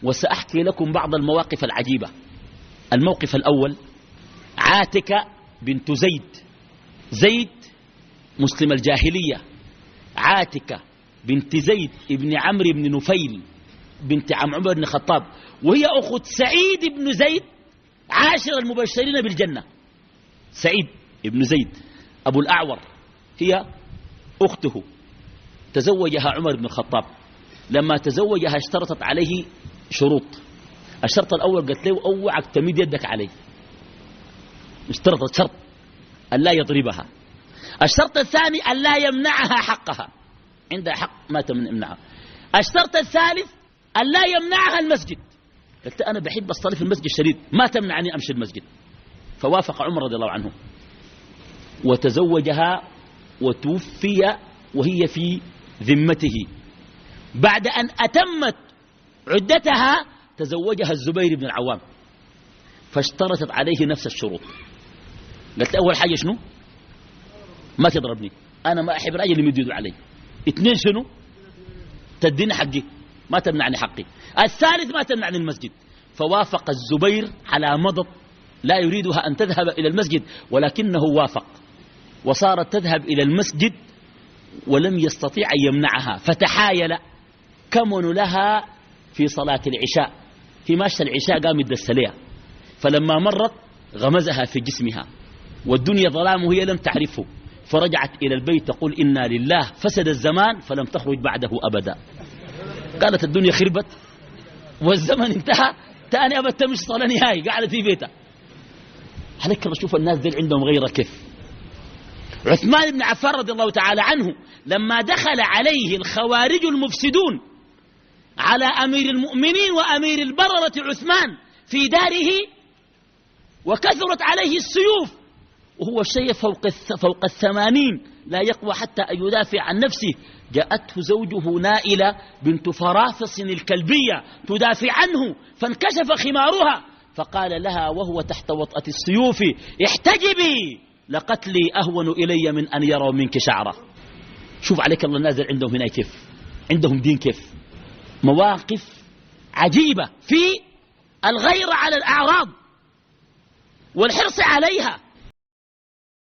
وسأحكي لكم بعض المواقف العجيبة. الموقف الأول: عاتكة بنت زيد مسلم الجاهلية، عاتكة بنت زيد ابن عمرو بن نفيل بنت عمر بن الخطاب، وهي أخت سعيد بن زيد عاشر المبشرين بالجنة. سعيد بن زيد أبو الأعور هي أخته، تزوجها عمر بن الخطاب. لما تزوجها اشترطت عليه شروط. الشرط الأول قالت له: أوعك تمد يدك علي. اشترطت شرط أن لا يضربها. الشرط الثاني أن لا يمنعها حقها، عندها حق ما تمنعها. الشرط الثالث أن لا يمنعها المسجد. قلت: أنا بحب أصلي في المسجد شديد، ما تمنعني أمشي المسجد. فوافق عمر رضي الله عنه وتزوجها، وتوفي وهي في ذمته. بعد أن أتمت عدتها تزوجها الزبير بن العوام، فاشترطت عليه نفس الشروط. قلت: أول حاجة شنو؟ ما تضربني، أنا ما أحب رجل يمد يده علي. اثنين شنو؟ تديني حقي، ما تمنعني حقي. الثالث ما تمنعني المسجد. فوافق الزبير على مضض لا يريدها أن تذهب إلى المسجد، ولكنه وافق وصارت تذهب إلى المسجد ولم يستطيع أن يمنعها. فتحايل كمن لها في صلاة العشاء، في ماشى العشاء قام يدس لها، فلما مرت غمزها في جسمها والدنيا ظلام وهي لم تعرفه، فرجعت إلى البيت تقول: إنا لله، فسد الزمان فلم تخرج بعده أبدا. قالت: الدنيا خربت والزمن انتهى، تاني أبد تمشي صلاة نهائي، قاعدة في بيتها. عليك الله، شوف الناس دي عندهم غير كيف. عثمان بن عفان رضي الله تعالى عنه لما دخل عليه الخوارج المفسدون على أمير المؤمنين وأمير البررة عثمان في داره، وكثرت عليه السيوف وهو شيء فوق 80 لا يقوى حتى أن يدافع عن نفسه، جاءته زوجه نائلة بنت فرافص الكلبية تدافع عنه، فانكشف خمارها، فقال لها وهو تحت وطأة السيوف: احتجبي، لقتلي أهون إلي من أن يروا منك شعرة. شوف عليك الله نازل عندهم هنا كيف، عندهم دين كيف. مواقف عجيبة في الغيرة على الأعراض والحرص عليها.